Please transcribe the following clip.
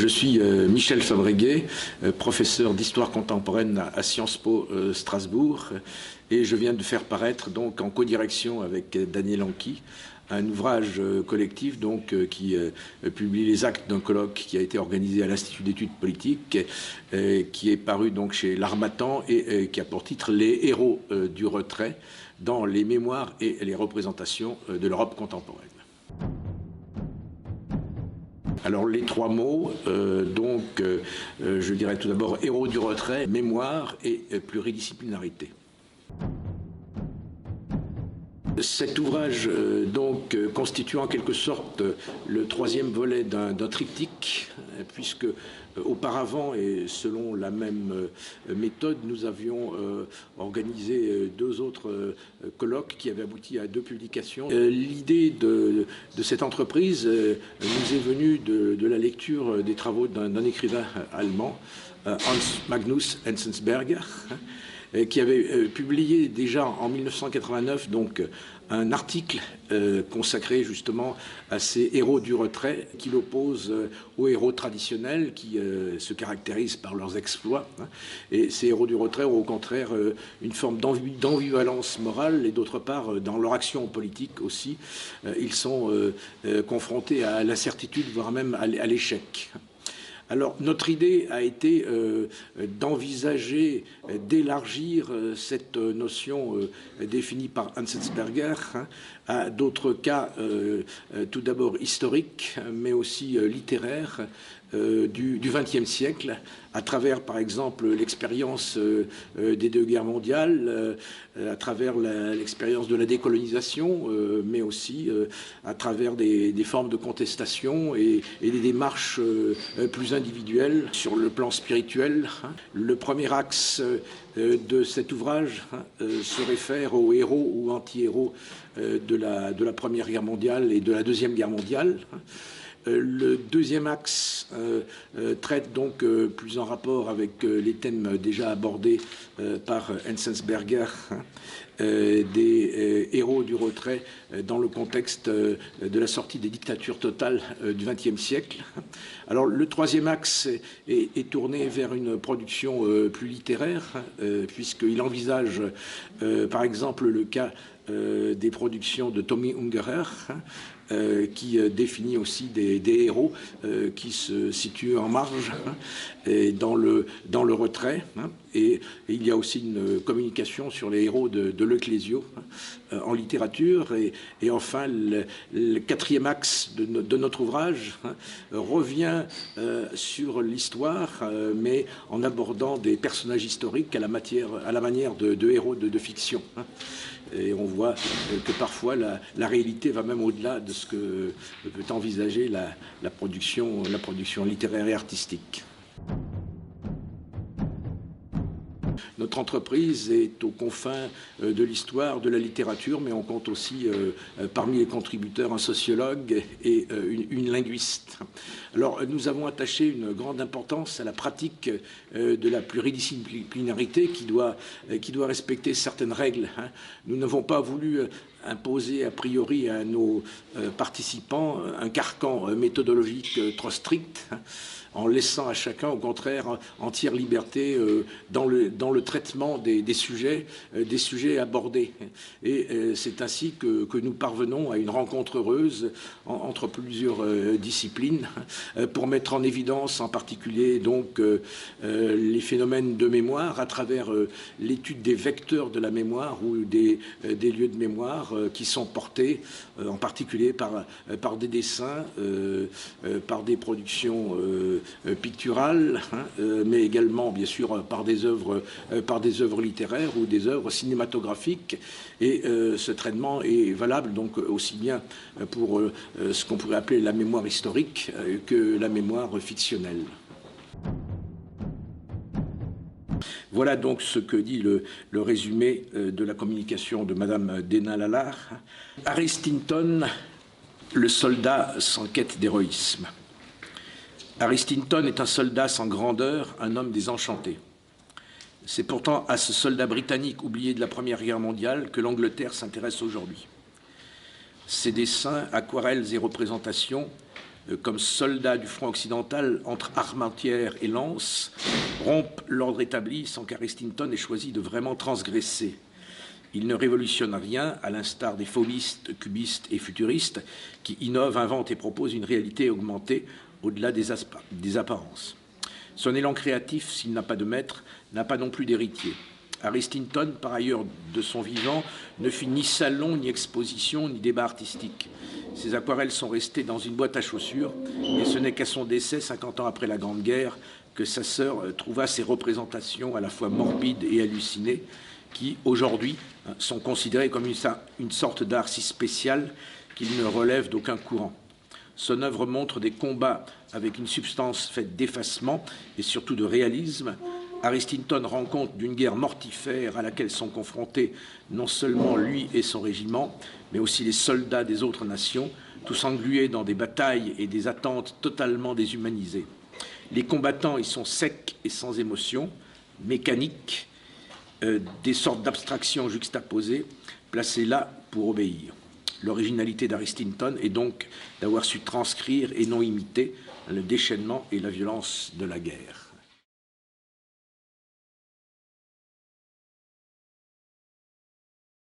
suis Michel Fabreguet, professeur d'histoire contemporaine à Sciences Po Strasbourg, et je viens de faire paraître donc en codirection avec Daniel Anki un ouvrage collectif donc qui publie les actes d'un colloque qui a été organisé à l'Institut d'études politiques, qui est paru donc chez l'Harmattan et qui a pour titre Les héros du retrait dans les mémoires et les représentations de l'Europe contemporaine. Alors les trois mots, je dirais tout d'abord héros du retrait, mémoire et pluridisciplinarité. Cet ouvrage constitue en quelque sorte le troisième volet d'un triptyque, puisque auparavant et selon la même méthode, nous avions organisé deux autres colloques qui avaient abouti à deux publications. L'idée de cette entreprise nous est venue de la lecture des travaux d'un écrivain allemand, Hans Magnus Enzensberger, qui avait publié déjà en 1989 donc un article consacré justement à ces héros du retrait qu'il oppose aux héros traditionnels qui se caractérisent par leurs exploits. Et ces héros du retrait ont au contraire une forme d'ambivalence morale et d'autre part dans leur action politique aussi, ils sont confrontés à l'incertitude voire même à l'échec. Alors, notre idée a été d'envisager, d'élargir cette notion définie par Enzensberger à d'autres cas, tout d'abord historiques, mais aussi littéraires du XXe siècle, à travers, par exemple, l'expérience des deux guerres mondiales, à travers l'expérience de la décolonisation, mais aussi à travers des formes de contestation et des démarches plus individuelles sur le plan spirituel. Le premier axe de cet ouvrage se réfère aux héros ou anti-héros de la Première Guerre mondiale et de la Deuxième Guerre mondiale. Le deuxième axe traite donc plus en rapport avec les thèmes déjà abordés par Enzensberger, des héros du retrait dans le contexte de la sortie des dictatures totales du XXe siècle. Alors le troisième axe est tourné vers une production plus littéraire, puisqu'il envisage par exemple le cas des productions de Tommy Ungerer, qui définit aussi des héros qui se situent en marge et dans le retrait. Et il y a aussi une communication sur les héros de Leclésio en littérature. Et enfin, le quatrième axe de notre ouvrage revient sur l'histoire, mais en abordant des personnages historiques à la manière de héros de fiction. Et on voit que parfois la réalité va même au-delà de ce que peut envisager la production littéraire et artistique. Notre entreprise est aux confins de l'histoire, de la littérature, mais on compte aussi parmi les contributeurs un sociologue et une linguiste. Alors, nous avons attaché une grande importance à la pratique de la pluridisciplinarité qui doit respecter certaines règles. Nous n'avons pas voulu imposer a priori à nos participants un carcan méthodologique trop strict, en laissant à chacun, au contraire, entière liberté dans le traitement des sujets abordés. Et c'est ainsi que nous parvenons à une rencontre heureuse entre plusieurs disciplines pour mettre en évidence en particulier donc les phénomènes de mémoire à travers l'étude des vecteurs de la mémoire ou des lieux de mémoire qui sont portés en particulier par des dessins, par des productions picturales, mais également bien sûr par des œuvres littéraires ou des œuvres cinématographiques. Et ce traitement est valable donc aussi bien pour ce qu'on pourrait appeler la mémoire historique que la mémoire fictionnelle. Voilà donc ce que dit le résumé de la communication de Madame Dénin-Lalard. Aristinton, le soldat sans quête d'héroïsme. Aristinton est un soldat sans grandeur, un homme désenchanté. C'est pourtant à ce soldat britannique oublié de la Première Guerre mondiale que l'Angleterre s'intéresse aujourd'hui. Ses dessins, aquarelles et représentations comme soldats du front occidental entre armentières et lances, rompent l'ordre établi sans qu'Aristington ait choisi de vraiment transgresser. Il ne révolutionne rien, à l'instar des fauvistes, cubistes et futuristes qui innovent, inventent et proposent une réalité augmentée au-delà des apparences. Son élan créatif, s'il n'a pas de maître, n'a pas non plus d'héritier. Aristington, par ailleurs de son vivant, ne fit ni salon, ni exposition, ni débat artistique. Ses aquarelles sont restées dans une boîte à chaussures, et ce n'est qu'à son décès, 50 ans après la Grande Guerre, que sa sœur trouva ces représentations à la fois morbides et hallucinées, qui, aujourd'hui, sont considérées comme une sorte d'art si spécial qu'il ne relève d'aucun courant. Son œuvre montre des combats avec une substance faite d'effacement et surtout de réalisme. Aristington rend compte d'une guerre mortifère à laquelle sont confrontés non seulement lui et son régiment, mais aussi les soldats des autres nations, tous englués dans des batailles et des attentes totalement déshumanisées. Les combattants y sont secs et sans émotion, mécaniques, des sortes d'abstractions juxtaposées, placées là pour obéir. L'originalité d'Aristington est donc d'avoir su transcrire et non imiter le déchaînement et la violence de la guerre.